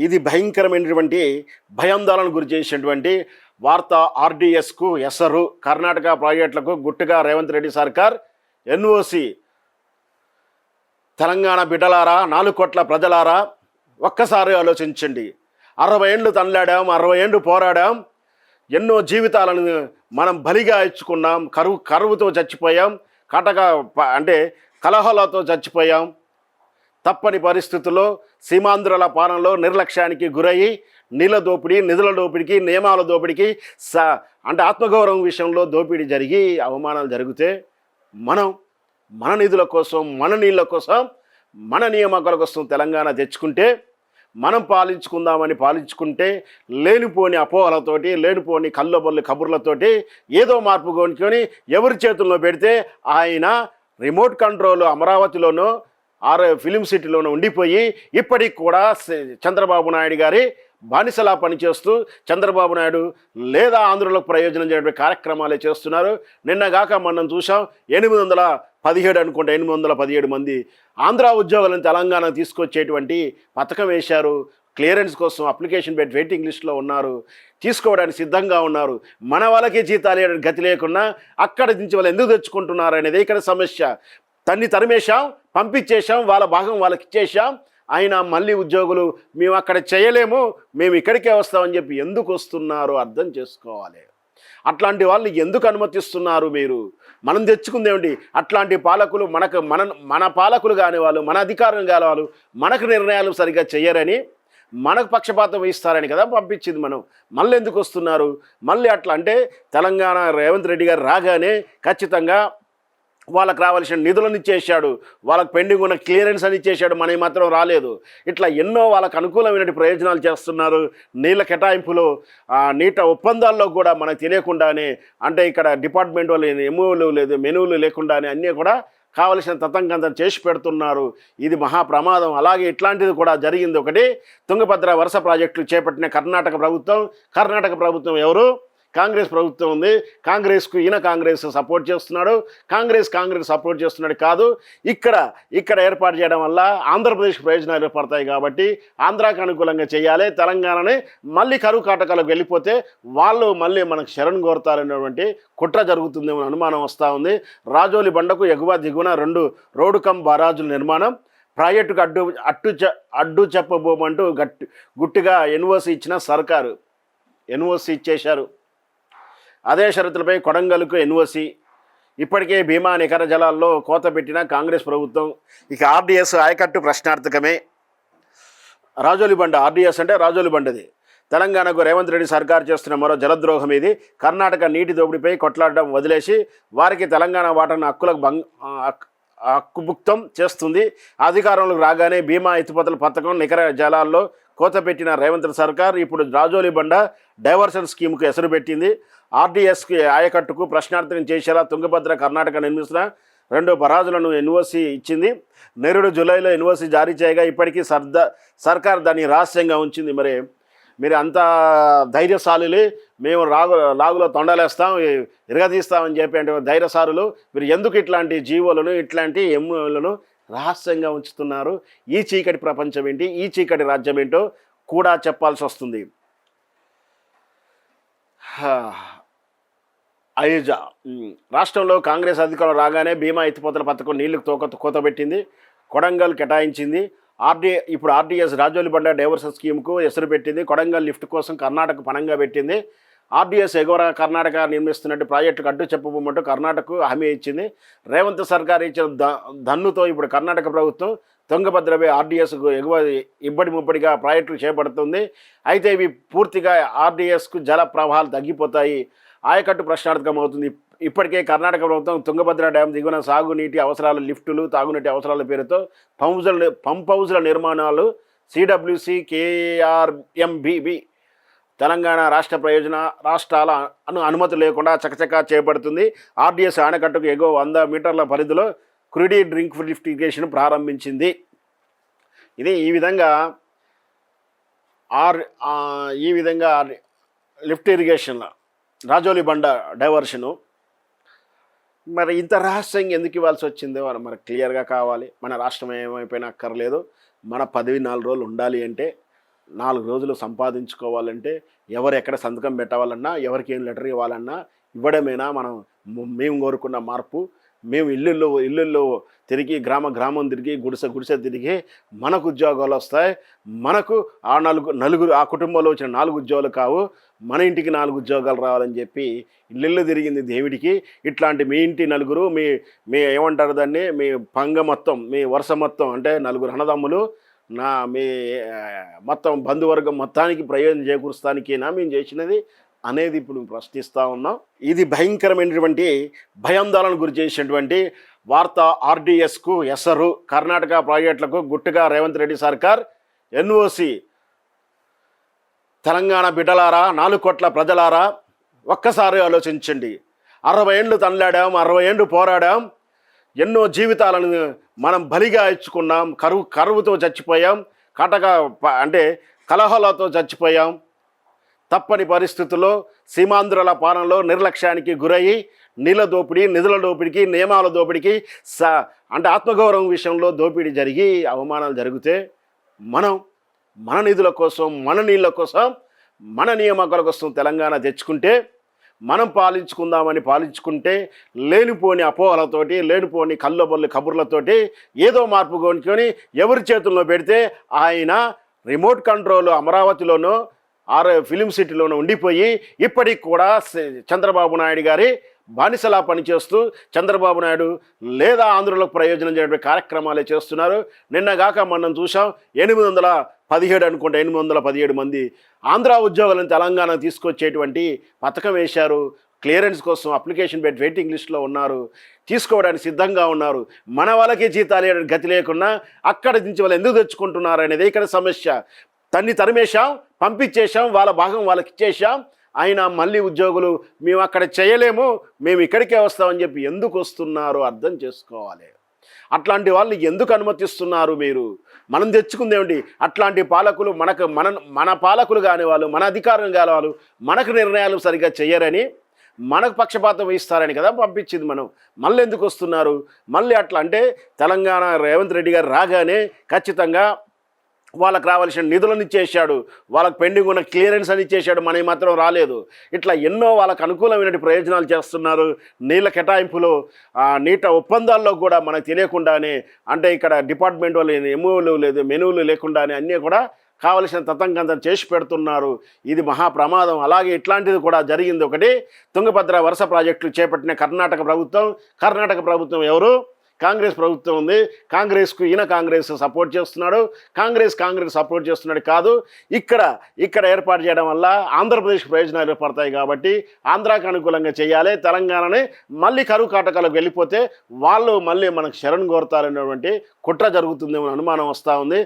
ఇది భయంకరమైనటువంటి భయాందోళనకు గురి చేసినటువంటి వార్త. ఆర్డీఎస్కు ఎసరు, కర్ణాటక ప్రాజెక్టులకు గుట్టుగా రేవంత్ రెడ్డి సర్కార్. ఎన్ఓసి. తెలంగాణ బిడ్డలారా, 4 కోట్ల ప్రజలారా, ఒక్కసారి ఆలోచించండి. 60 ఏళ్ళు తనలాడాం, 60 ఏళ్ళు పోరాడాం, ఎన్నో జీవితాలను మనం బలిగా ఇచ్చుకున్నాం, కరువుతో చచ్చిపోయాం, అంటే కలహాలతో చచ్చిపోయాం. తప్పని పరిస్థితుల్లో సీమాంధ్రుల పాలనలో నిర్లక్ష్యానికి గురయ్యి నీళ్ళ దోపిడీ, నిధుల దోపిడీకి, నియమాల దోపిడీకి, అంటే ఆత్మగౌరవం విషయంలో దోపిడీ జరిగి అవమానాలు జరిగితే మన నిధుల కోసం, మన నీళ్ళ కోసం, మన నియామకాల కోసం తెలంగాణ తెచ్చుకుంటే, మనం పాలించుకుంటే లేనిపోని అపోహలతోటి, లేనిపోని కళ్ళబొల్లి కబుర్లతోటి ఏదో మార్పు కొనుక్కొని ఎవరి చేతుల్లో పెడితే ఆయన రిమోట్ కంట్రోల్ అమరావతిలోనో ఫిలిం సిటీలోనూ ఉండిపోయి ఇప్పటికి కూడా చంద్రబాబు నాయుడు గారి బానిసలా పనిచేస్తూ చంద్రబాబు నాయుడు లేదా ఆంధ్రులకు ప్రయోజనం చేసే కార్యక్రమాలే చేస్తున్నారు. నిన్నగాక మనం చూసాం 817 మంది ఆంధ్ర ఉద్యోగులను తెలంగాణ తీసుకొచ్చేటువంటి పథకం వేశారు. క్లియరెన్స్ కోసం అప్లికేషన్ పెట్టి వెయిటింగ్ లిస్టులో ఉన్నారు, తీసుకోవడానికి సిద్ధంగా ఉన్నారు. మన వాళ్ళకి జీతాలు గతి లేకుండా అక్కడ నుంచి వాళ్ళు ఎందుకు తెచ్చుకుంటున్నారు అనేది ఇక్కడ సమస్య. తరిమేశాం, పంపించేశాం, వాళ్ళ భాగం వాళ్ళకి ఇచ్చేసాం. అయినా మళ్ళీ ఉద్యోగులు మేము అక్కడ చేయలేము, మేము ఇక్కడికే వస్తామని చెప్పి ఎందుకు వస్తున్నారు అర్థం చేసుకోవాలి. అట్లాంటి వాళ్ళు ఎందుకు అనుమతిస్తున్నారు మీరు? మనం తెచ్చుకుందేమిటి? అట్లాంటి పాలకులు మన పాలకులు కాని వాళ్ళు, మన అధికారులు కాని వాళ్ళు మనకు నిర్ణయాలు సరిగ్గా చేయరని, మనకు పక్షపాతం వహిస్తారని కదా పంపించింది. మళ్ళీ ఎందుకు వస్తున్నారు? మళ్ళీ అట్లా అంటే తెలంగాణ రేవంత్ రెడ్డి గారు రాగానే ఖచ్చితంగా వాళ్ళకి రావాల్సిన నిధులను ఇచ్చేసాడు, వాళ్ళకి పెండింగ్ ఉన్న క్లియరెన్స్ అని ఇచ్చేసాడు, మనకి మాత్రం రాలేదు. ఇట్లా ఎన్నో వాళ్ళకు అనుకూలమైన ప్రయోజనాలు చేస్తున్నారు. నీళ్ళ కేటాయింపులో, నీట ఒప్పందాల్లో కూడా మనకు తెలియకుండానే, అంటే ఇక్కడ డిపార్ట్మెంట్ వాళ్ళు మెనూలు లేకుండానే అన్నీ కూడా కావలసిన తతంగంతం చేసి పెడుతున్నారు. ఇది మహాప్రమాదం. అలాగే ఇట్లాంటిది కూడా జరిగింది. ఒకటి, తుంగభద్ర వరుస ప్రాజెక్టులు చేపట్టిన కర్ణాటక ప్రభుత్వం ఎవరు? కాంగ్రెస్ ప్రభుత్వం ఉంది. కాంగ్రెస్ సపోర్ట్ చేస్తున్నాడు. కాంగ్రెస్ సపోర్ట్ చేస్తున్నాడు కాదు, ఇక్కడ ఏర్పాటు చేయడం వల్ల ఆంధ్రప్రదేశ్ ప్రయోజనాలు ఏర్పడతాయి కాబట్టి ఆంధ్రాకి అనుకూలంగా చేయాలి. తెలంగాణని మళ్ళీ కరువు కాటకాలకు వెళ్ళిపోతే వాళ్ళు మళ్ళీ మనకు శరణ్ కోరుతారనేటువంటి కుట్ర జరుగుతుందేమో అనుమానం వస్తూ ఉంది. రాజోలి బండకు ఎగువ దిగువన 2 రోడ్డు కమ్ బారాజుల నిర్మాణం, ప్రాజెక్టుకు అడ్డు చెప్పబోమంటూ గుట్టిగా ఎన్ఓసి ఇచ్చిన సర్కారు. ఎన్ఓసి ఇచ్చేశారు. అదే షరతులపై కొడంగల్కు ఎన్ఓసి. ఇప్పటికే భీమా నికర జలాల్లో కోత పెట్టిన కాంగ్రెస్ ప్రభుత్వం. ఇక ఆర్డీఎస్ ఆయకట్టు ప్రశ్నార్థకమే. రాజోలి బండ, ఆర్డీఎస్ అంటే రాజోలి బండది. తెలంగాణకు రేవంత్ రెడ్డి సర్కారు చేస్తున్న మరో జలద్రోహం ఇది. కర్ణాటక నీటి దోపిడీపై కొట్లాడడం వదిలేసి వారికి తెలంగాణ వాటాను హక్కుభుక్తం చేస్తుంది. అధికారంలోకి రాగానే భీమా ఎత్తిపోతల పథకం, నికర జలాల్లో కోత పెట్టిన రేవంత్ సర్కార్ ఇప్పుడు రాజోలి బండ డైవర్షన్ స్కీమ్కు ఎసరు పెట్టింది. ఆర్డీఎస్కి ఆయకట్టుకు ప్రశ్నార్థకం చేసేలా తుంగభద్ర కర్ణాటక నిర్మిస్తున్న 2 బరాజులను ఎన్ఓసి ఇచ్చింది. నేరుడు జూలైలో ఎన్ఓసి జారీ చేయగా ఇప్పటికీ సర్కార్ దాన్ని రహస్యంగా ఉంచింది. మీరు అంత ధైర్యశాలులే, మేము లాగులో తొండలేస్తాం, ఇరగదీస్తామని చెప్పే ధైర్యశాలులు మీరు ఎందుకు ఇట్లాంటి జీవోలను, ఇట్లాంటి ఎంఓలను రహస్యంగా ఉంచుతున్నారు? ఈ చీకటి ప్రపంచం ఏంటి, ఈ చీకటి రాజ్యం ఏంటో కూడా చెప్పాల్సి వస్తుంది. ఐజా. రాష్ట్రంలో కాంగ్రెస్ అధికారం రాగానే భీమా ఎత్తిపోతల పథకం నీళ్లకు కోతబెట్టింది, కొడంగల్ కేటాయించింది. ఇప్పుడు ఆర్డీఎస్ రాజోలి బండ డైవర్షన్ స్కీమ్కు ఎసరు పెట్టింది. కొడంగల్ లిఫ్ట్ కోసం కర్ణాటక పణంగా పెట్టింది. ఆర్డీఎస్ ఎగువ కర్ణాటక నిర్మిస్తున్నట్టు ప్రాజెక్టుకు అడ్డు చెప్పబోమంటూ కర్ణాటకకు హామీ ఇచ్చింది. రేవంత్ సర్కార్ ఇచ్చిన దన్నుతో ఇప్పుడు కర్ణాటక ప్రభుత్వం తుంగభద్రపై ఆర్డీఎస్కు ఎగువ ఇబ్బడి ముబ్బడిగా ప్రాజెక్టులు చేపడుతుంది. అయితే ఇవి పూర్తిగా ఆర్డీఎస్కు జల ప్రవాహాలు తగ్గిపోతాయి, ఆయకట్టు ప్రశ్నార్థకం అవుతుంది. ఇప్పటికే కర్ణాటక ప్రభుత్వం తుంగభద్ర డ్యాం దిగువన సాగునీటి అవసరాల లిఫ్టులు, తాగునీటి అవసరాల పేరుతో పంప్ హౌజుల నిర్మాణాలు సిడబ్ల్యూసి కేఆర్ఎంబిబి తెలంగాణ రాష్ట్రాల అనుమతి లేకుండా చకచకా చేపడుతుంది. ఆర్డీఎస్ ఆనకట్టుకు ఎగువ 100 మీటర్ల పరిధిలో క్రూడీ డ్రింక్ లిఫ్ట్ ఇరిగేషన్ ప్రారంభించింది. ఇది ఈ విధంగా లిఫ్ట్ ఇరిగేషన్ రాజోలి బండ డైవర్షను. మరి ఇంత రహస్యంగా ఎందుకు ఇవ్వాల్సి వచ్చిందో మనకు క్లియర్గా కావాలి. మన రాష్ట్రం ఏమైపోయినా అక్కర్లేదు, మన పదవి 4 రోజులు ఉండాలి అంటే 4 రోజులు సంపాదించుకోవాలంటే ఎవరు ఎక్కడ సంతకం పెట్టాలన్నా, ఎవరికి ఏం లెటర్ ఇవ్వాలన్నా ఇవ్వడమేనా మేము కోరుకున్న మార్పు? మేము ఇల్లుల్లో తిరిగి గ్రామం తిరిగి గుడిసె తిరిగి మనకు ఉద్యోగాలు వస్తాయి. మనకు ఆ నలుగురు ఆ కుటుంబంలో వచ్చిన 4 ఉద్యోగాలు కావు, మన ఇంటికి 4 ఉద్యోగాలు రావాలని చెప్పి ఇల్లు తిరిగింది దేవుడికి. ఇట్లాంటి మీ ఇంటి నలుగురు మీ ఏమంటారు దాన్ని, మీ పంగ మొత్తం, మీ వరుస మొత్తం అంటే 4 అన్నదమ్ములు మీ మొత్తం బంధువర్గం మొత్తానికి ప్రయోజనం చేకూరుస్తానికేనా మేము చేసినది అనేది ఇప్పుడు ప్రశ్నిస్తూ ఉన్నాం. ఇది భయంకరమైనటువంటి భయాందోళన గురి చేసినటువంటి వార్త. ఆర్డీఎస్కు ఎసరు కర్ణాటక ప్రాజెక్టులకు గుట్టుగా రేవంత్ రెడ్డి సర్కార్. ఎన్ఓసి తెలంగాణ బిడ్డలారా, 4 కోట్ల ప్రజలారా, ఒక్కసారి ఆలోచించండి. 60 ఏళ్ళు తనలాడాం, 60 ఏళ్ళు పోరాడాం, ఎన్నో జీవితాలను మనం బలిగా ఇచ్చుకున్నాం, కరువుతో చచ్చిపోయాం, అంటే కలహాలతో చచ్చిపోయాం. తప్పని పరిస్థితుల్లో సీమాంధ్రుల పాలనలో నిర్లక్ష్యానికి గురయ్యి నీళ్ళ దోపిడీ, నిధుల దోపిడీకి, నియమాల దోపిడీకి, అంటే ఆత్మగౌరవం విషయంలో దోపిడీ జరిగి అవమానాలు జరిగితే మన నిధుల కోసం, మన నీళ్ళ కోసం, మన నియామకాల కోసం తెలంగాణ తెచ్చుకుంటే, మనం పాలించుకుంటే లేనిపోని అపోహలతోటి, లేనిపోని కళ్ళబొల్లి కబుర్లతోటి ఏదో మార్పు కొనుక్కొని ఎవరి చేతుల్లో పెడితే ఆయన రిమోట్ కంట్రోల్ అమరావతిలోనో ఫిలిం సిటీలోనూ ఉండిపోయి ఇప్పటికి కూడా చంద్రబాబు నాయుడు గారి బానిసలా పనిచేస్తూ చంద్రబాబు నాయుడు లేదా ఆంధ్రులకు ప్రయోజనం చేసే కార్యక్రమాలే చేస్తున్నారు. నిన్నగాక మనం చూసాం 817 మంది ఆంధ్ర ఉద్యోగులను తెలంగాణ తీసుకొచ్చేటువంటి పథకం వేశారు. క్లియరెన్స్ కోసం అప్లికేషన్ పెట్టి వెయిటింగ్ లిస్టులో ఉన్నారు, తీసుకోవడానికి సిద్ధంగా ఉన్నారు. మన వాళ్ళకి జీతాలు గతి లేకుండా అక్కడ నుంచి వాళ్ళు ఎందుకు తెచ్చుకుంటున్నారు అనేది ఇక్కడ సమస్య. తరిమేశాం, పంపించేశాం, వాళ్ళ భాగం వాళ్ళకి ఇచ్చేసాం. అయినా మళ్ళీ ఉద్యోగులు మేము అక్కడ చేయలేము, మేము ఇక్కడికే వస్తామని చెప్పి ఎందుకు వస్తున్నారో అర్థం చేసుకోవాలి. అట్లాంటి వాళ్ళని ఎందుకు అనుమతిస్తున్నారు మీరు? మనం తెచ్చుకుంది ఏమిటి? అట్లాంటి పాలకులు మన పాలకులు కాని వాళ్ళు, మన అధికారం కాని వాళ్ళు మనకు నిర్ణయాలు సరిగ్గా చెయ్యరని, మనకు పక్షపాతం వహిస్తారని కదా పంపించింది. మళ్ళీ ఎందుకు వస్తున్నారు? మళ్ళీ అట్లా అంటే తెలంగాణ రేవంత్ రెడ్డి గారు రాగానే ఖచ్చితంగా వాళ్ళకి రావాల్సిన నిధులను ఇచ్చేసాడు, వాళ్ళకి పెండింగ్ ఉన్న క్లియరెన్స్ అని ఇచ్చేసాడు, మనకి మాత్రం రాలేదు. ఇట్లా ఎన్నో వాళ్ళకు అనుకూలమైన ప్రయోజనాలు చేస్తున్నారు. నీళ్ళ కేటాయింపులు, నీట ఒప్పందాల్లో కూడా మనకు తెలియకుండానే, అంటే ఇక్కడ డిపార్ట్మెంట్ వాళ్ళు ఎమ్మెలు లేదు, మెనువులు లేకుండానే అన్నీ కూడా కావలసిన తతంగంతం చేసి పెడుతున్నారు. ఇది మహాప్రమాదం. అలాగే ఇట్లాంటిది కూడా జరిగింది. ఒకటి, తుంగభద్ర వరుస ప్రాజెక్టులు చేపట్టిన కర్ణాటక ప్రభుత్వం ఎవరు? కాంగ్రెస్ ప్రభుత్వం ఉంది. కాంగ్రెస్ సపోర్ట్ చేస్తున్నాడు. కాంగ్రెస్ సపోర్ట్ చేస్తున్నాడు కాదు, ఇక్కడ ఏర్పాటు చేయడం వల్ల ఆంధ్రప్రదేశ్ ప్రయోజనాలు ఏర్పడతాయి కాబట్టి ఆంధ్రాకి అనుకూలంగా చేయాలి. తెలంగాణని మళ్ళీ కరువు కాటకాలకు వెళ్ళిపోతే వాళ్ళు మళ్ళీ మనకు శరణ్ కోరతారనేటువంటి కుట్ర జరుగుతుందేమో అనుమానం వస్తూ ఉంది.